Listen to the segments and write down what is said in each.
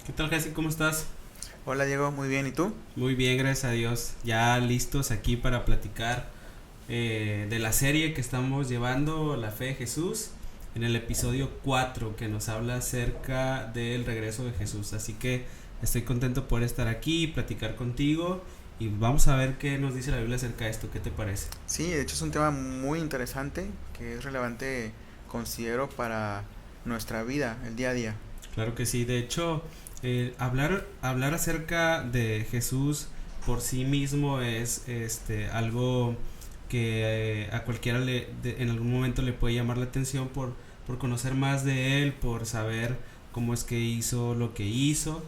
¿Qué tal, Jessy? ¿Cómo estás? Hola Diego, muy bien, ¿y tú? Muy bien, gracias a Dios. Ya listos aquí para platicar de la serie que estamos llevando, La Fe de Jesús, en el episodio 4 que nos habla acerca del regreso de Jesús. Así que estoy contento por estar aquí, platicar contigo y vamos a ver qué nos dice la Biblia acerca de esto. ¿Qué te parece? Sí, de hecho es un tema muy interesante que es relevante, considero, para nuestra vida, el día a día. Claro que sí. De hecho, hablar acerca de Jesús por sí mismo es algo que a cualquiera en algún momento le puede llamar la atención por conocer más de él, por saber cómo es que hizo lo que hizo,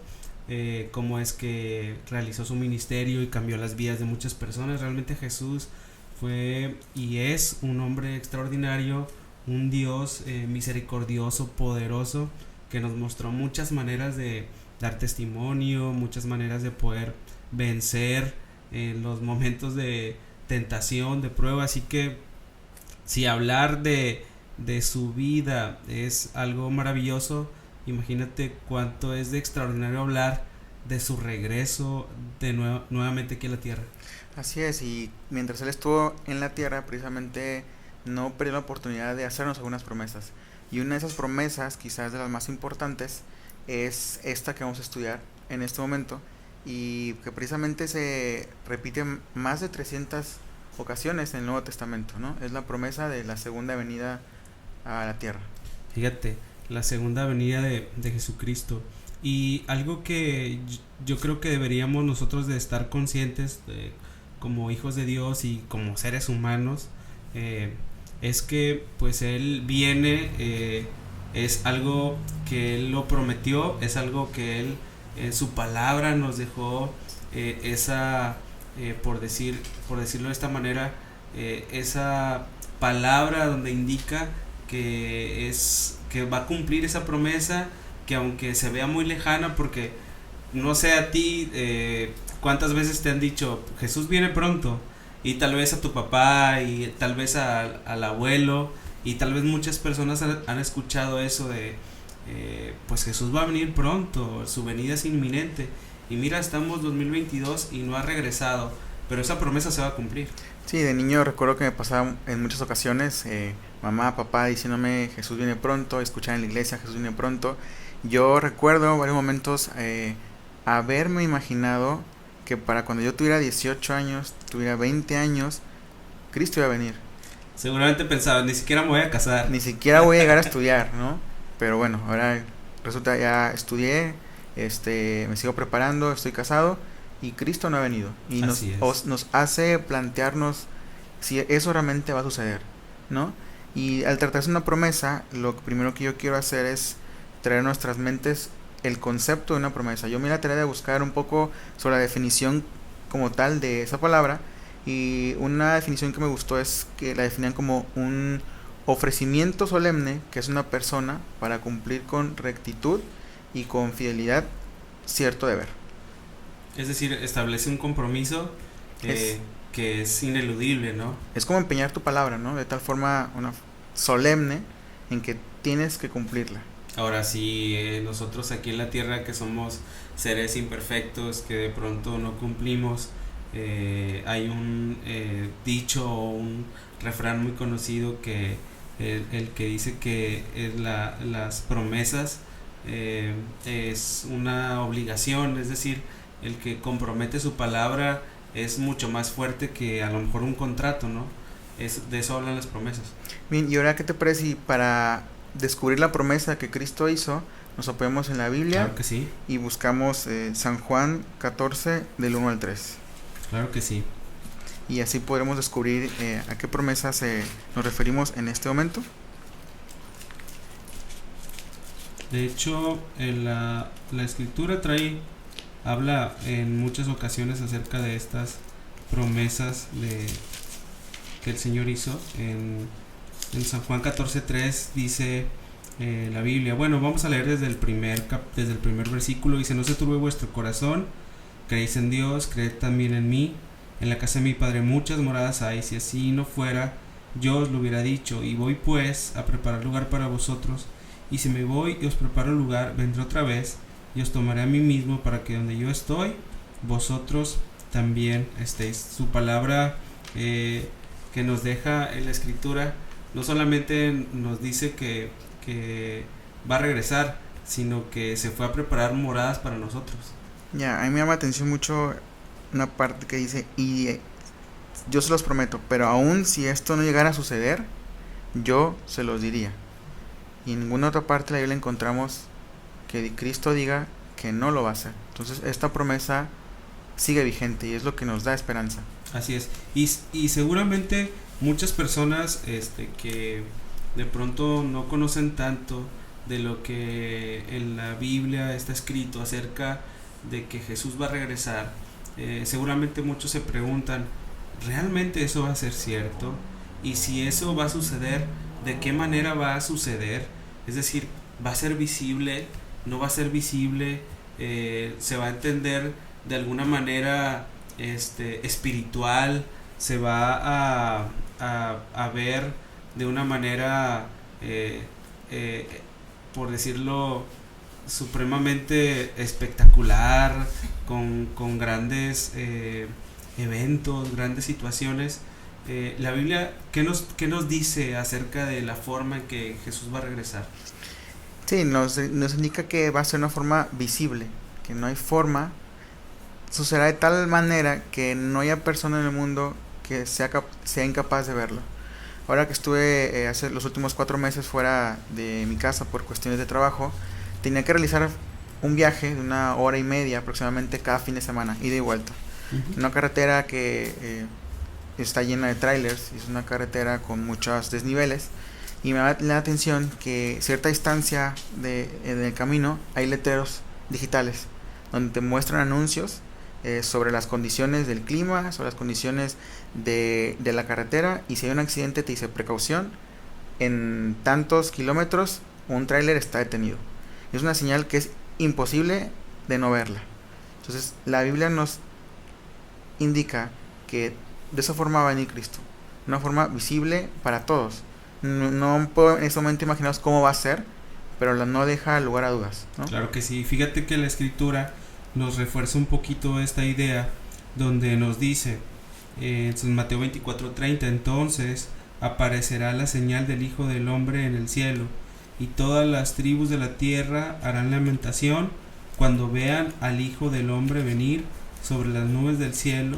cómo es que realizó su ministerio y cambió las vidas de muchas personas. Realmente Jesús fue y es un hombre extraordinario, un Dios misericordioso, poderoso, que nos mostró muchas maneras de dar testimonio, muchas maneras de poder vencer en los momentos de tentación, de prueba. Así que si hablar de su vida es algo maravilloso, imagínate cuánto es de extraordinario hablar de su regreso nuevamente aquí a la tierra. Así es, y mientras él estuvo en la tierra, precisamente no perdió la oportunidad de hacernos algunas promesas. Y una de esas promesas, quizás de las más importantes, es esta que vamos a estudiar en este momento y que precisamente se repite más de 300 ocasiones en el Nuevo Testamento, ¿no? Es la promesa de la segunda venida a la tierra. Fíjate, la segunda venida de Jesucristo. Y algo que yo creo que deberíamos nosotros de estar conscientes como hijos de Dios y como seres humanos, eh, es que pues Él viene, es algo que Él lo prometió, es algo que Él en su palabra nos dejó esa, por decirlo de esta manera, esa palabra donde indica que va a cumplir esa promesa, que aunque se vea muy lejana, porque no sé a ti cuántas veces te han dicho Jesús viene pronto, y tal vez a tu papá y tal vez al abuelo y tal vez muchas personas han escuchado eso de pues Jesús va a venir pronto, su venida es inminente, y mira, estamos 2022 y no ha regresado, pero esa promesa se va a cumplir. Sí, de niño recuerdo que me pasaba en muchas ocasiones, mamá, papá diciéndome Jesús viene pronto, escuchar en la iglesia Jesús viene pronto. Yo recuerdo varios momentos haberme imaginado que para cuando yo tuviera 18 años, tuviera 20 años, Cristo iba a venir. Seguramente pensaba, ni siquiera me voy a casar. Ni siquiera voy a llegar a estudiar, ¿no? Pero bueno, ahora resulta ya estudié, me sigo preparando, estoy casado y Cristo no ha venido. Y Así es. nos hace plantearnos si eso realmente va a suceder, ¿no? Y al tratarse de una promesa, lo primero que yo quiero hacer es traer a nuestras mentes el concepto de una promesa. Yo me la tarea de buscar un poco sobre la definición como tal de esa palabra, y una definición que me gustó es que la definían como un ofrecimiento solemne que es una persona para cumplir con rectitud y con fidelidad cierto deber. Es decir, establece un compromiso Es, eh, que es ineludible, ¿no? es como empeñar tu palabra, ¿no? De tal forma una solemne en que tienes que cumplirla. Ahora, si nosotros aquí en la tierra que somos seres imperfectos, que de pronto no cumplimos, hay un dicho o un refrán muy conocido que el que dice que las promesas es una obligación, es decir, el que compromete su palabra es mucho más fuerte que a lo mejor un contrato, ¿no? De eso hablan las promesas. Bien, y ahora, ¿qué te parece si para descubrir la promesa que Cristo hizo nos apoyamos en la Biblia Claro que sí, y buscamos San Juan 14 del 1 al 3? claro que sí. Y así podremos descubrir a qué promesas nos referimos en este momento. De hecho, la escritura habla en muchas ocasiones acerca de estas promesas que el Señor hizo. En San Juan 14:3 dice la Biblia. Bueno, vamos a leer desde el primer versículo. Dice: no se turbe vuestro corazón, creéis en Dios, creed también en mí. En la casa de mi Padre muchas moradas hay, si así no fuera, yo os lo hubiera dicho. Y voy pues a preparar lugar para vosotros, y si me voy y os preparo lugar, vendré otra vez y os tomaré a mí mismo para que donde yo estoy, vosotros también estéis. Su palabra que nos deja en la escritura no solamente nos dice que va a regresar, sino que se fue a preparar moradas para nosotros. Ya, a mí me llama la atención mucho una parte que dice, y yo se los prometo, pero aún si esto no llegara a suceder, yo se los diría. Y en ninguna otra parte de la Biblia encontramos que Cristo diga que no lo va a hacer. Entonces esta promesa sigue vigente y es lo que nos da esperanza. Así es. Y seguramente muchas personas que de pronto no conocen tanto de lo que en la Biblia está escrito acerca de que Jesús va a regresar, seguramente muchos se preguntan, ¿realmente eso va a ser cierto? Y si eso va a suceder, ¿de qué manera va a suceder? Es decir, ¿va a ser visible? ¿No va a ser visible? ¿Se va a entender de alguna manera espiritual? ¿Se va a ver de una manera, por decirlo, supremamente espectacular, con grandes eventos, grandes situaciones? La Biblia, ¿qué nos dice acerca de la forma en que Jesús va a regresar? Sí, nos indica que va a ser una forma visible, que no hay forma, sucederá de tal manera que no haya persona en el mundo que sea incapaz de verlo. Ahora que estuve hace los últimos 4 meses fuera de mi casa por cuestiones de trabajo, tenía que realizar un viaje de 1 hora y media aproximadamente cada fin de semana, ida y vuelta. Uh-huh. Una carretera que está llena de trailers, es una carretera con muchos desniveles, y me da la atención que cierta distancia en el camino hay letreros digitales donde te muestran anuncios sobre las condiciones del clima, sobre las condiciones de la carretera, y si hay un accidente te dice precaución, en tantos kilómetros un tráiler está detenido. Es una señal que es imposible de no verla. Entonces la Biblia nos indica que de esa forma va a venir Cristo, una forma visible para todos. No puedo en este momento imaginaros cómo va a ser, pero no deja lugar a dudas, ¿no? Claro que sí. Fíjate que la escritura nos refuerza un poquito esta idea, donde nos dice en Mateo 24:30, entonces aparecerá la señal del Hijo del Hombre en el cielo, y todas las tribus de la tierra harán lamentación cuando vean al Hijo del Hombre venir sobre las nubes del cielo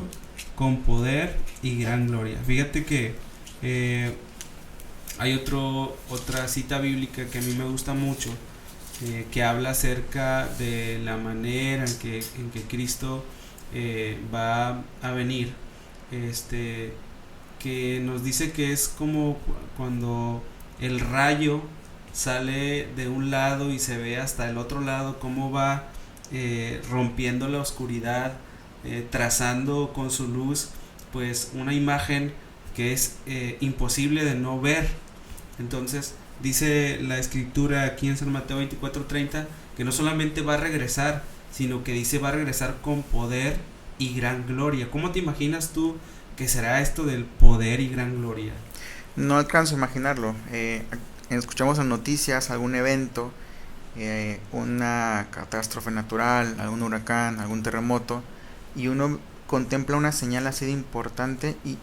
con poder y gran gloria. Fíjate que hay otra cita bíblica que a mí me gusta mucho, que habla acerca de la manera en que Cristo va a venir, que nos dice que es como cuando el rayo sale de un lado y se ve hasta el otro lado, cómo va rompiendo la oscuridad, trazando con su luz pues una imagen que es imposible de no ver. Entonces dice la escritura aquí en San Mateo 24:30 que no solamente va a regresar, sino que dice va a regresar con poder y gran gloria. ¿Cómo te imaginas tú que será esto del poder y gran gloria? No alcanzo a imaginarlo. Escuchamos en noticias algún evento, una catástrofe natural, algún huracán, algún terremoto, y uno contempla una señal así de importante y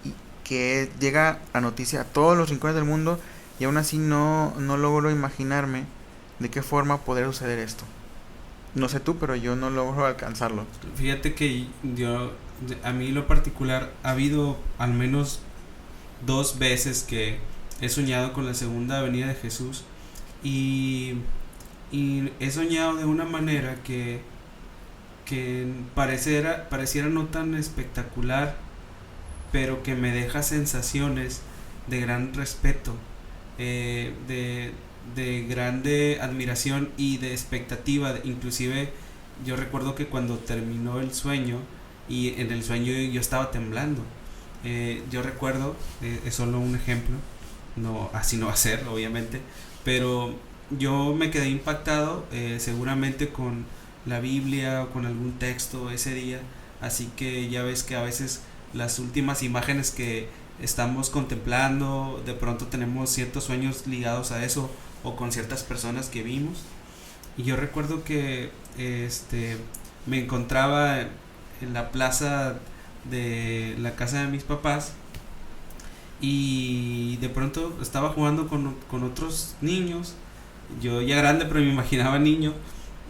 que llega a noticia a todos los rincones del mundo, y aún así no logro imaginarme de qué forma podría suceder esto. No sé tú, pero yo no logro alcanzarlo. Fíjate que a mí en lo particular, ha habido al menos 2 veces que he soñado con la segunda venida de Jesús, y he soñado de una manera que pareciera no tan espectacular, pero que me deja sensaciones de gran respeto, de grande admiración y de expectativa. Inclusive yo recuerdo que cuando terminó el sueño, y en el sueño yo estaba temblando, yo recuerdo, es solo un ejemplo, no así no va a ser obviamente, pero yo me quedé impactado, seguramente con la Biblia o con algún texto ese día. Así que ya ves que a veces las últimas imágenes que estamos contemplando, de pronto tenemos ciertos sueños ligados a eso, o con ciertas personas que vimos. Y yo recuerdo que me encontraba en la plaza de la casa de mis papás y de pronto estaba jugando con otros niños, yo ya grande pero me imaginaba niño,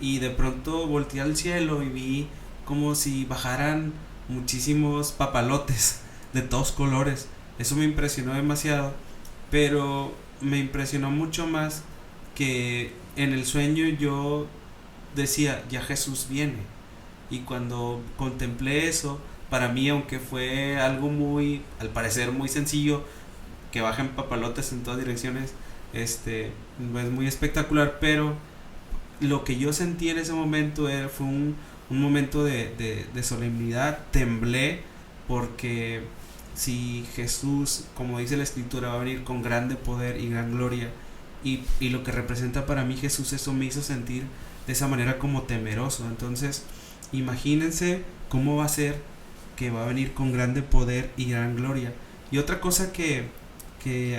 y de pronto volteé al cielo y vi como si bajaran muchísimos papalotes de todos colores. Eso me impresionó demasiado, pero me impresionó mucho más que en el sueño yo decía, ya Jesús viene. Y cuando contemplé eso, para mí, aunque fue algo muy, al parecer muy sencillo, que bajen papalotes en todas direcciones, es muy espectacular, pero lo que yo sentí en ese momento fue un momento de solemnidad. Temblé porque si Jesús, como dice la escritura, va a venir con grande poder y gran gloria, y lo que representa para mí Jesús, eso me hizo sentir de esa manera como temeroso. Entonces imagínense cómo va a ser que va a venir con grande poder y gran gloria. Y otra cosa que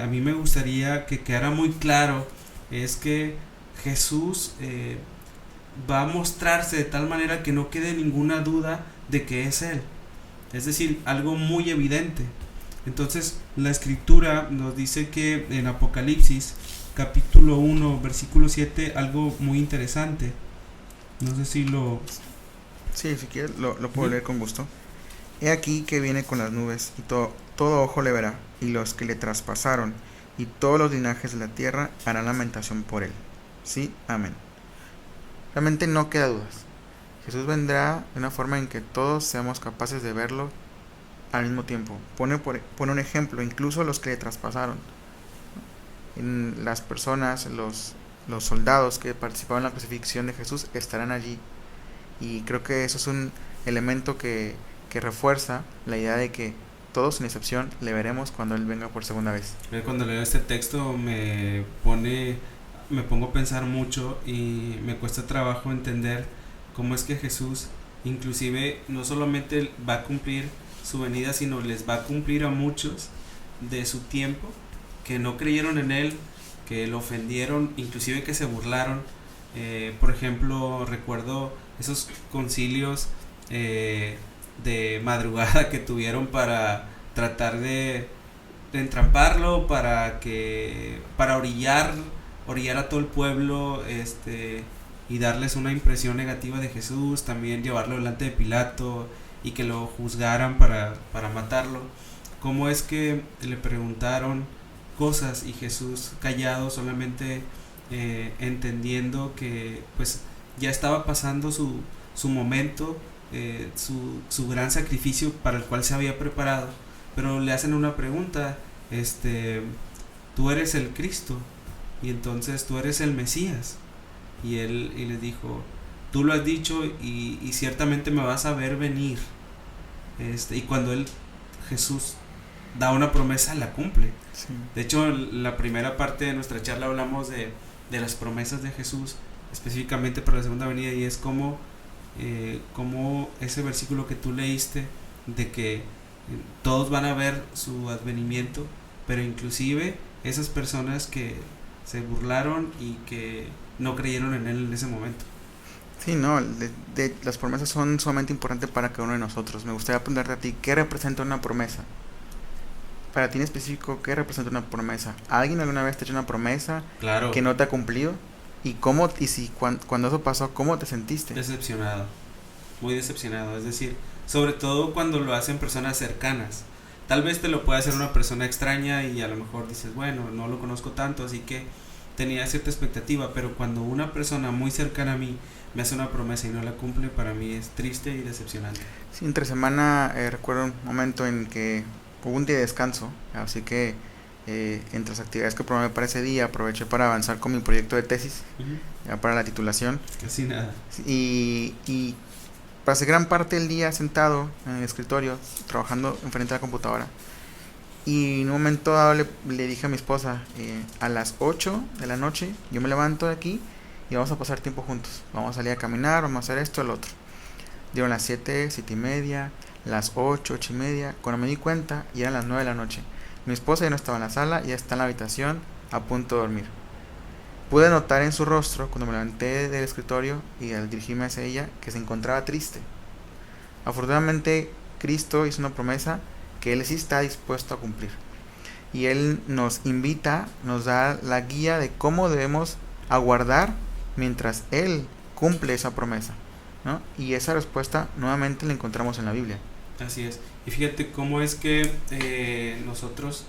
a mí me gustaría que quedara muy claro es que Jesús va a mostrarse de tal manera que no quede ninguna duda de que es Él. Es decir, algo muy evidente. Entonces la escritura nos dice que en Apocalipsis capítulo 1 versículo 7 algo muy interesante. No sé si lo... Sí, si quieres lo puedo leer con gusto. He aquí que viene con las nubes, y todo ojo le verá, y los que le traspasaron, y todos los linajes de la tierra harán lamentación por él. Sí, amén. Realmente no queda dudas. Jesús vendrá de una forma en que todos seamos capaces de verlo al mismo tiempo. Pone un ejemplo, incluso los que le traspasaron. En las personas, los soldados que participaban en la crucifixión de Jesús estarán allí. Y creo que eso es un elemento que refuerza la idea de que todos sin excepción le veremos cuando Él venga por segunda vez. Cuando leo este texto me pongo a pensar mucho y me cuesta trabajo entender cómo es que Jesús inclusive no solamente va a cumplir su venida, sino les va a cumplir a muchos de su tiempo que no creyeron en Él, que lo ofendieron, inclusive que se burlaron. Por ejemplo, recuerdo esos concilios de madrugada que tuvieron para tratar de entramparlo, para orillar a todo el pueblo, y darles una impresión negativa de Jesús, también llevarlo delante de Pilato y que lo juzgaran para matarlo. ¿Cómo es que le preguntaron cosas y Jesús callado, solamente entendiendo que pues ya estaba pasando su momento, su gran sacrificio para el cual se había preparado? Pero le hacen una pregunta, tú eres el Cristo, y entonces tú eres el Mesías. Y él les dijo, tú lo has dicho y ciertamente me vas a ver venir. Y cuando Jesús da una promesa, la cumple. Sí. De hecho, en la primera parte de nuestra charla hablamos de las promesas de Jesús, específicamente para la segunda venida, y es como ese versículo que tú leíste, de que todos van a ver su advenimiento, pero inclusive esas personas que se burlaron y que no creyeron en Él en ese momento. Sí, no, las promesas son sumamente importantes para cada uno de nosotros. Me gustaría preguntarte a ti, ¿qué representa una promesa? Para ti en específico, ¿qué representa una promesa? ¿Alguien alguna vez te ha hecho una promesa Claro. que no te ha cumplido? Cuando eso pasó, ¿cómo te sentiste? Decepcionado, muy decepcionado. Es decir, sobre todo cuando lo hacen personas cercanas. Tal vez te lo pueda hacer una persona extraña y a lo mejor dices, bueno, no lo conozco tanto, así que tenía cierta expectativa, pero cuando una persona muy cercana a mí me hace una promesa y no la cumple, para mí es triste y decepcionante. Sí, entre semana recuerdo un momento en que hubo un día de descanso, así que entre las actividades que programé para ese día aproveché para avanzar con mi proyecto de tesis, ya para la titulación. Casi nada. Y pasé gran parte del día sentado en el escritorio trabajando enfrente de la computadora, y en un momento dado le dije a mi esposa, a las 8 de la noche yo me levanto de aquí y vamos a pasar tiempo juntos, vamos a salir a caminar, vamos a hacer esto, el otro. Dieron las 7, 7 y media, las 8, 8 y media, cuando me di cuenta ya eran las 9 de la noche. Mi esposa ya no estaba en la sala, ya está en la habitación a punto de dormir. pude notar en su rostro cuando me levanté del escritorio y al dirigirme hacia ella que se encontraba triste. Afortunadamente, Cristo hizo una promesa que Él sí está dispuesto a cumplir. Y Él nos invita, nos da la guía de cómo debemos aguardar mientras Él cumple esa promesa, ¿no? Y esa respuesta nuevamente la encontramos en la Biblia. Así es. Y fíjate cómo es que nosotros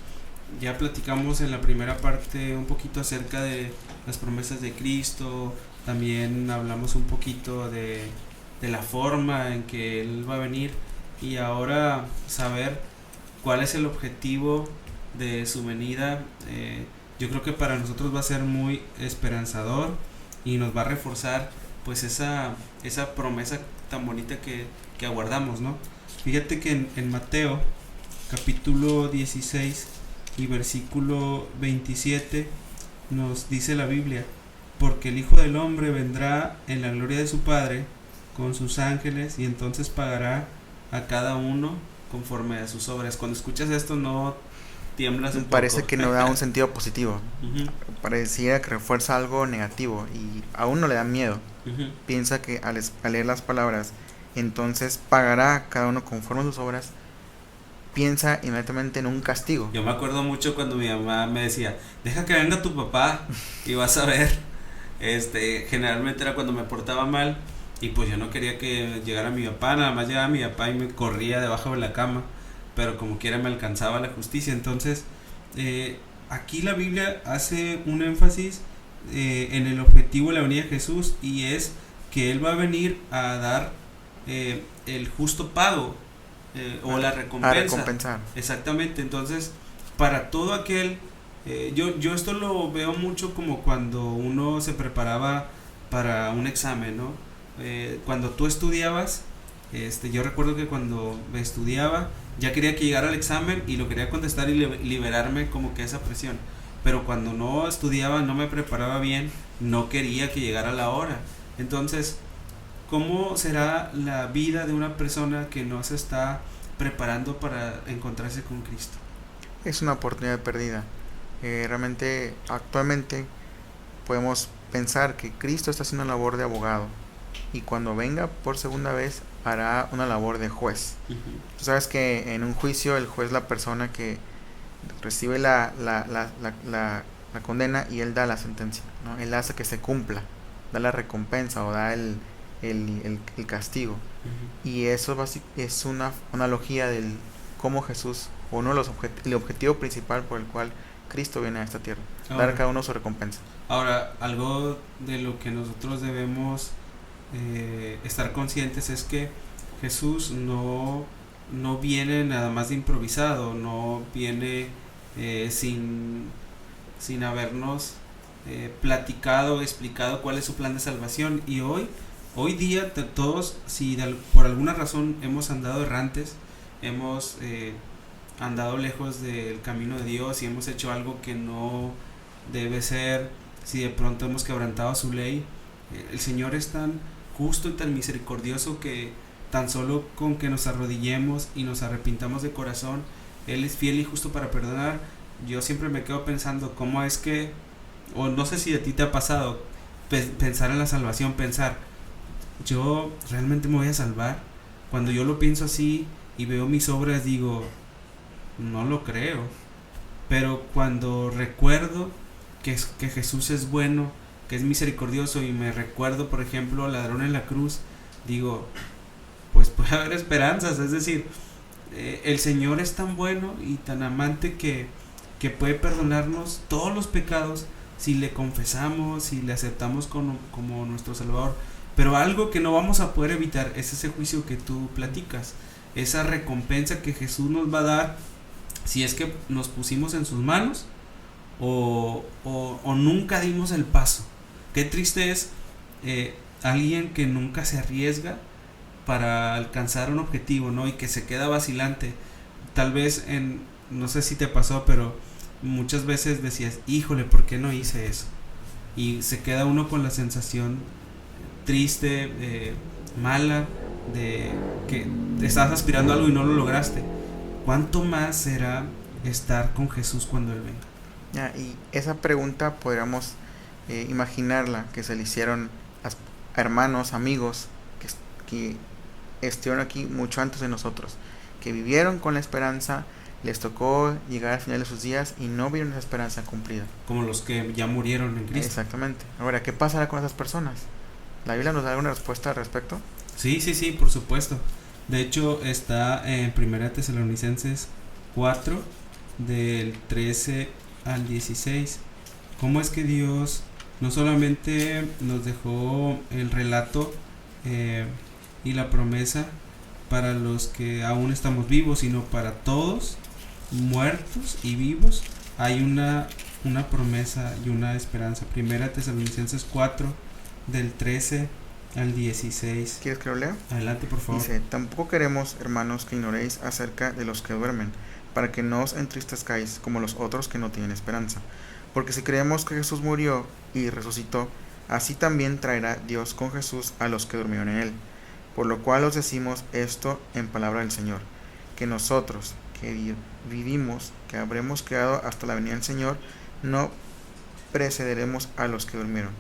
ya platicamos en la primera parte un poquito acerca de las promesas de Cristo. También hablamos un poquito de la forma en que Él va a venir. Y ahora saber cuál es el objetivo de su venida, yo creo que para nosotros va a ser muy esperanzador y nos va a reforzar pues esa promesa tan bonita que aguardamos, ¿no? Fíjate que en Mateo capítulo 16 y versículo 27 nos dice la Biblia: porque el Hijo del Hombre vendrá en la gloria de su Padre con sus ángeles, y entonces pagará a cada uno conforme a sus obras. Cuando escuchas esto, no tiemblas un Parece poco. que no da un sentido positivo. Uh-huh. Pareciera que refuerza algo negativo y a uno le da miedo. Uh-huh. Piensa que al leer las palabras, entonces pagará cada uno conforme a sus obras, piensa inmediatamente en un castigo. Yo me acuerdo mucho cuando mi mamá me decía: deja que venga tu papá y vas a ver. Generalmente era cuando me portaba mal y pues yo no quería que llegara mi papá, nada más llegaba mi papá y me corría debajo de la cama, pero como quiera me alcanzaba la justicia. Entonces aquí la Biblia hace un énfasis en el objetivo de la venida de Jesús, y es que Él va a venir a dar el justo pago, o la recompensa. A recompensar. Exactamente. Entonces, para todo aquel, yo esto lo veo mucho como cuando uno se preparaba para un examen, ¿no? Cuando tú estudiabas, yo recuerdo que cuando me estudiaba ya quería que llegara el examen y lo quería contestar y liberarme como que esa presión. Pero cuando no estudiaba, no me preparaba bien, no quería que llegara la hora. Entonces, ¿cómo será la vida de una persona que no se está preparando para encontrarse con Cristo? Es una oportunidad perdida. Realmente, actualmente, podemos pensar que Cristo está haciendo una labor de abogado, y cuando venga por segunda vez hará una labor de juez. Uh-huh. Tú sabes que en un juicio el juez es la persona que recibe la condena y él da la sentencia, ¿no? Él hace que se cumpla, da la recompensa o da el castigo. Uh-huh. Y eso es una analogía del cómo Jesús, o uno de los el objetivo principal por el cual Cristo viene a esta tierra, dar a cada uno su recompensa. Ahora, algo de lo que nosotros debemos estar conscientes es que Jesús no viene nada más de improvisado, no viene sin habernos platicado, explicado cuál es su plan de salvación. Y hoy día todos, si por alguna razón hemos andado errantes, hemos andado lejos del camino de Dios y hemos hecho algo que no debe ser, si de pronto hemos quebrantado su ley, el Señor es tan justo y tan misericordioso que tan solo con que nos arrodillemos y nos arrepintamos de corazón, Él es fiel y justo para perdonar. Yo siempre me quedo pensando cómo es que, o no sé si a ti te ha pasado, pensar en la salvación, pensar, yo realmente me voy a salvar. Cuando yo lo pienso así y veo mis obras, digo, no lo creo. Pero cuando recuerdo que Jesús es bueno, que es misericordioso, y me recuerdo, por ejemplo, al ladrón en la cruz, digo, pues puede haber esperanzas. Es decir, el Señor es tan bueno y tan amante que puede perdonarnos todos los pecados si le confesamos, si le aceptamos como nuestro Salvador. Pero algo que no vamos a poder evitar es ese juicio que tú platicas, esa recompensa que Jesús nos va a dar si es que nos pusimos en sus manos o nunca dimos el paso. Qué triste es alguien que nunca se arriesga para alcanzar un objetivo, ¿no? Y que se queda vacilante. Tal vez no sé si te pasó, pero muchas veces decías, híjole, ¿por qué no hice eso? Y se queda uno con la sensación triste, mala, de que estás aspirando a algo y no lo lograste. ¿Cuánto más será estar con Jesús cuando Él venga? Y esa pregunta podríamos imaginarla, que se le hicieron a hermanos, amigos, que estuvieron aquí mucho antes de nosotros, que vivieron con la esperanza, les tocó llegar al final de sus días y no vieron esa esperanza cumplida. Como los que ya murieron en Cristo. Exactamente. Ahora, ¿qué pasará con esas personas? ¿La Biblia nos da alguna respuesta al respecto? Sí, por supuesto. De hecho, está en 1 Tesalonicenses 4, del 13 al 16. ¿Cómo es que Dios no solamente nos dejó el relato y la promesa para los que aún estamos vivos, sino para todos, muertos y vivos? Hay una promesa y una esperanza. 1 Tesalonicenses 4, del 13 al 16. ¿Quieres que lo lea? Adelante, por favor. Dice: tampoco queremos, hermanos, que ignoréis acerca de los que duermen, para que no os entristezcáis como los otros que no tienen esperanza. Porque si creemos que Jesús murió y resucitó, así también traerá Dios con Jesús a los que durmieron en él. Por lo cual os decimos esto en palabra del Señor, que nosotros, que vivimos, que habremos quedado hasta la venida del Señor, no precederemos a los que durmieron.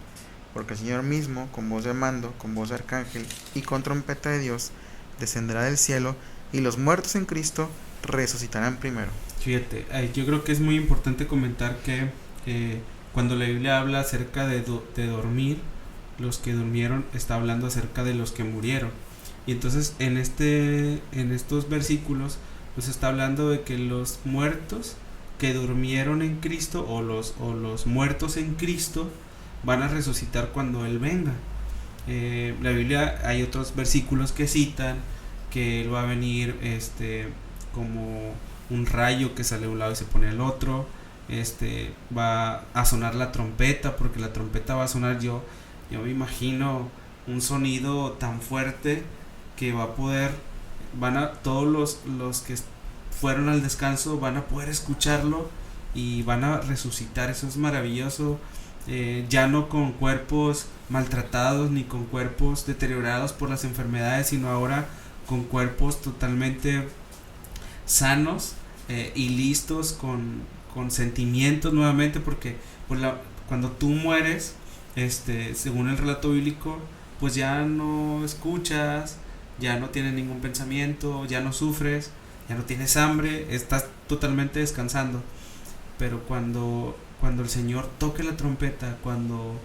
Porque el Señor mismo, con voz de mando, con voz de arcángel y con trompeta de Dios, descenderá del cielo, y los muertos en Cristo resucitarán primero. Fíjate, yo creo que es muy importante comentar que cuando la Biblia habla acerca de dormir, los que durmieron, está hablando acerca de los que murieron. Y entonces en estos versículos pues está hablando de que los muertos que durmieron en Cristo o los muertos en Cristo van a resucitar cuando Él venga. La Biblia, hay otros versículos que citan que Él va a venir como un rayo que sale de un lado y se pone al otro. Va a sonar la trompeta, porque la trompeta va a sonar, yo me imagino un sonido tan fuerte que todos los que fueron al descanso van a poder escucharlo y van a resucitar. Eso es maravilloso. Ya no con cuerpos maltratados ni con cuerpos deteriorados por las enfermedades, sino ahora con cuerpos totalmente sanos y listos, con sentimientos nuevamente, porque pues cuando tú mueres, según el relato bíblico, pues ya no escuchas, ya no tienes ningún pensamiento, ya no sufres, ya no tienes hambre, estás totalmente descansando. Pero cuando el Señor toque la trompeta, cuando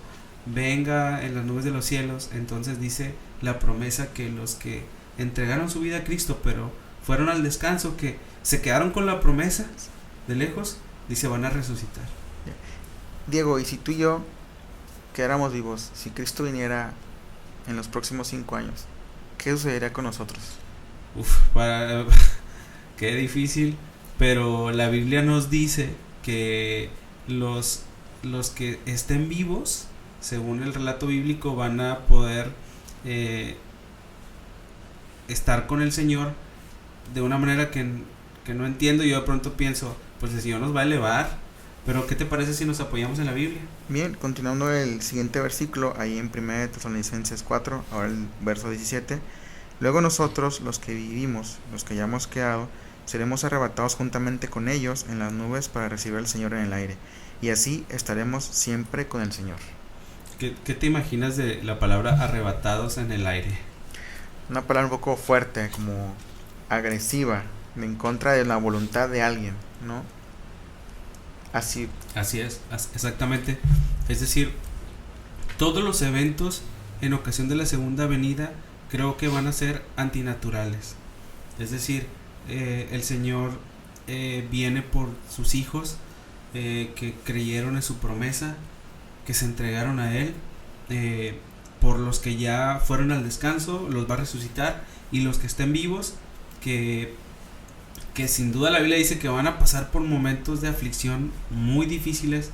venga en las nubes de los cielos, entonces dice la promesa que los que entregaron su vida a Cristo, pero fueron al descanso, que se quedaron con la promesa de lejos, dice, van a resucitar. Diego, y si tú y yo quedáramos vivos, si Cristo viniera en los próximos 5 años, ¿qué sucedería con nosotros? Qué difícil, pero la Biblia nos dice que los que estén vivos, según el relato bíblico, van a poder estar con el Señor de una manera que no entiendo. Yo de pronto pienso, pues el Señor nos va a elevar, pero ¿qué te parece si nos apoyamos en la Biblia? Bien, continuando el siguiente versículo, ahí en 1 Tesalonicenses 4, ahora el verso 17. Luego nosotros, los que vivimos, los que hayamos quedado, seremos arrebatados juntamente con ellos en las nubes para recibir al Señor en el aire, y así estaremos siempre con el Señor. ¿Qué te imaginas de la palabra arrebatados en el aire? Una palabra un poco fuerte, como agresiva, en contra de la voluntad de alguien, ¿no? Así es, exactamente. Es decir, todos los eventos en ocasión de la segunda venida creo que van a ser antinaturales. Es decir, el Señor viene por sus hijos que creyeron en su promesa, que se entregaron a Él, por los que ya fueron al descanso, los va a resucitar, y los que estén vivos, que sin duda la Biblia dice que van a pasar por momentos de aflicción muy difíciles,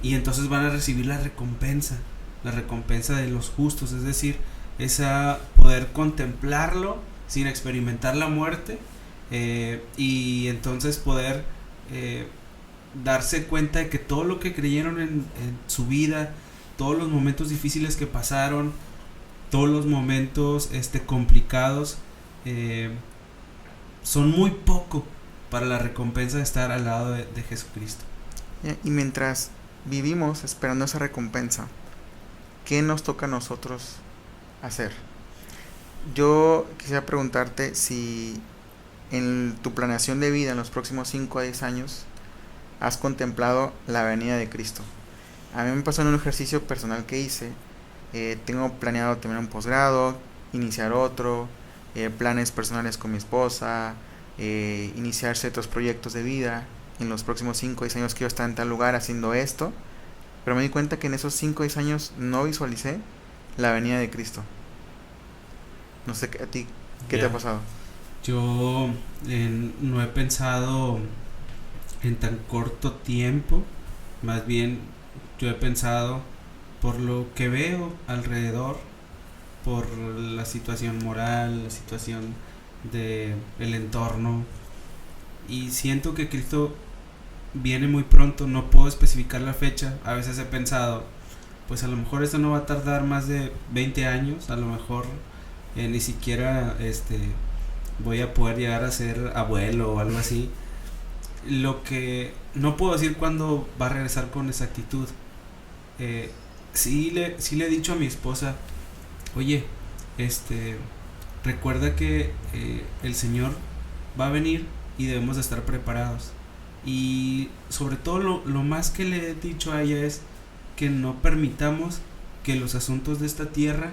y entonces van a recibir la recompensa de los justos, es decir, esa poder contemplarlo sin experimentar la muerte, y entonces poder darse cuenta de que todo lo que creyeron en su vida, todos los momentos difíciles que pasaron, todos los momentos complicados, son muy poco para la recompensa de estar al lado de Jesucristo. Y mientras vivimos esperando esa recompensa, ¿qué nos toca a nosotros hacer? Yo quisiera preguntarte si en tu planeación de vida en los próximos 5 a 10 años has contemplado la venida de Cristo. A mí me pasó en un ejercicio personal que hice. Tengo planeado terminar un posgrado, iniciar otro, planes personales con mi esposa, iniciar ciertos proyectos de vida. En los próximos 5 o 10 años quiero estar en tal lugar haciendo esto. Pero me di cuenta que en esos 5 o 10 años no visualicé la venida de Cristo. No sé a ti, ¿qué te ha pasado? Yo no he pensado en tan corto tiempo, más bien yo he pensado por lo que veo alrededor, por la situación moral, la situación de el entorno, y siento que Cristo viene muy pronto. No puedo especificar la fecha. A veces he pensado, pues a lo mejor esto no va a tardar más de 20 años, a lo mejor ni siquiera voy a poder llegar a ser abuelo o algo así. Lo que no puedo decir cuándo va a regresar con exactitud. Sí le he dicho a mi esposa, oye, recuerda que el Señor va a venir y debemos de estar preparados. Y sobre todo lo más que le he dicho a ella es que no permitamos que los asuntos de esta tierra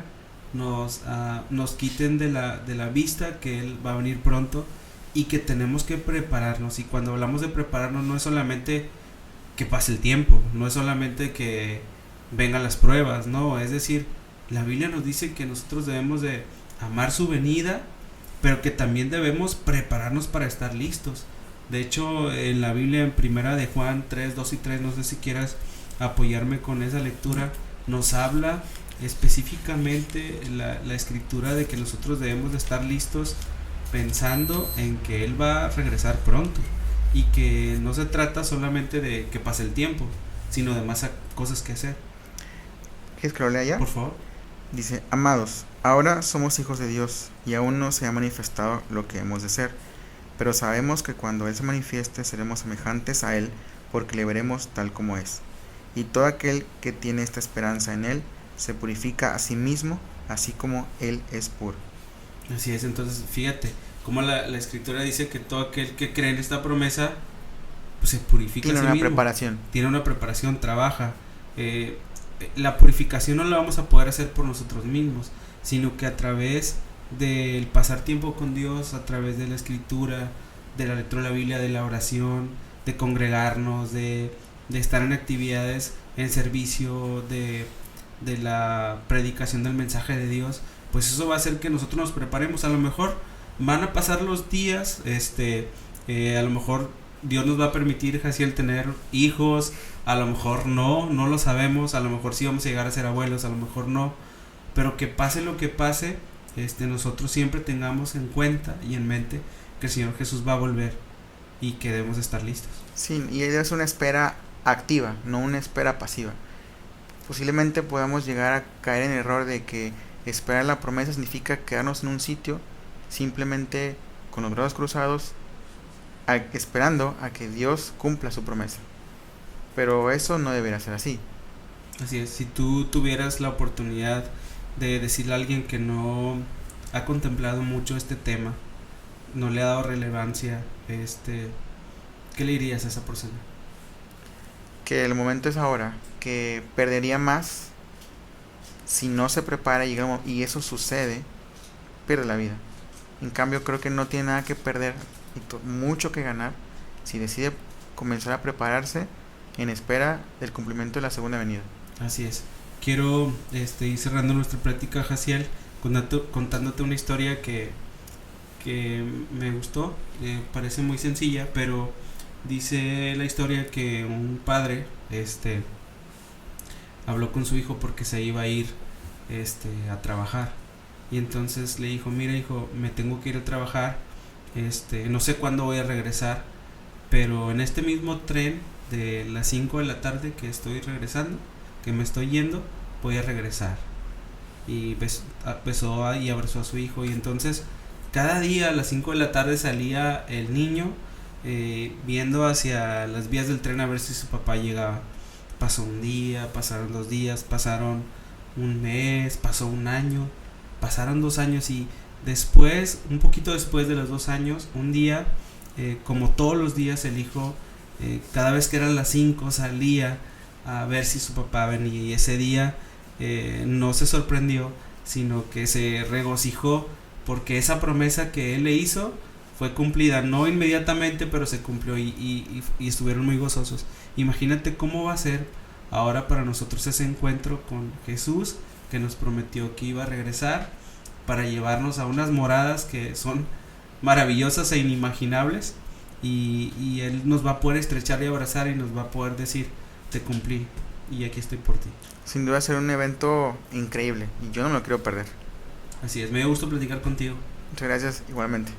nos quiten de la vista que Él va a venir pronto, y que tenemos que prepararnos. Y cuando hablamos de prepararnos, no es solamente que pase el tiempo, no es solamente que vengan las pruebas, no, es decir, la Biblia nos dice que nosotros debemos de amar su venida, pero que también debemos prepararnos para estar listos. De hecho, en la Biblia, en primera de Juan 3, 2 y 3, no sé si quieras apoyarme con esa lectura, nos habla específicamente la escritura de que nosotros debemos de estar listos pensando en que Él va a regresar pronto, y que no se trata solamente de que pase el tiempo, sino de más cosas que hacer. ¿Quieres que lo lea ya? Por favor. Dice: amados, ahora somos hijos de Dios y aún no se ha manifestado lo que hemos de ser, pero sabemos que cuando Él se manifieste seremos semejantes a Él, porque le veremos tal como es. Y todo aquel que tiene esta esperanza en Él se purifica a sí mismo, así como Él es puro. Así es. Entonces fíjate como la escritura dice que todo aquel que cree en esta promesa, pues se purifica Tiene a sí una mismo. preparación. Tiene una preparación, trabaja. La purificación no la vamos a poder hacer por nosotros mismos, sino que a través del pasar tiempo con Dios, a través de la escritura, de la lectura de la Biblia, de la oración, de congregarnos, de estar en actividades en servicio, de la predicación del mensaje de Dios. Pues eso va a hacer que nosotros nos preparemos. A lo mejor van a pasar los días, a lo mejor Dios nos va a permitir, Jaciel, tener hijos, a lo mejor no lo sabemos, a lo mejor sí vamos a llegar a ser abuelos, a lo mejor no, pero que pase lo que pase, nosotros siempre tengamos en cuenta y en mente que el Señor Jesús va a volver y que debemos estar listos. Sí, y es una espera activa, no una espera pasiva. Posiblemente podamos llegar a caer en el error de que esperar la promesa significa quedarnos en un sitio simplemente con los brazos cruzados, esperando a que Dios cumpla su promesa. Pero eso no debería ser así. Así es. Si tú tuvieras la oportunidad de decirle a alguien que no ha contemplado mucho este tema, no le ha dado relevancia, ¿qué le dirías a esa persona? Que el momento es ahora, que perdería más si no se prepara y eso sucede, pierde la vida. En cambio, creo que no tiene nada que perder y mucho que ganar si decide comenzar a prepararse en espera del cumplimiento de la segunda venida. Así es. Quiero ir cerrando nuestra plática, Jaciel, contándote una historia que me gustó. Parece muy sencilla, pero dice la historia que un padre habló con su hijo porque se iba a ir a trabajar, y entonces le dijo: mira, hijo, me tengo que ir a trabajar, no sé cuándo voy a regresar, pero en este mismo tren de las 5 de la tarde que estoy regresando, que me estoy yendo, voy a regresar. Y besó y abrazó a su hijo. Y entonces cada día a las 5 de la tarde salía el niño viendo hacia las vías del tren a ver si su papá llegaba. pasó un día, pasaron 2 días, pasaron un mes, pasó un año, pasaron 2 años y después, un poquito después de los 2 años, un día, como todos los días el hijo, cada vez que eran las 5 salía a ver si su papá venía y ese día no se sorprendió, sino que se regocijó porque esa promesa que él le hizo fue cumplida, no inmediatamente, pero se cumplió y estuvieron muy gozosos. Imagínate cómo va a ser ahora para nosotros ese encuentro con Jesús, que nos prometió que iba a regresar para llevarnos a unas moradas que son maravillosas e inimaginables, y Él nos va a poder estrechar y abrazar y nos va a poder decir, te cumplí y aquí estoy por ti. Sin duda será un evento increíble y yo no me lo quiero perder. Así es, me dio gusto platicar contigo. Muchas gracias, igualmente.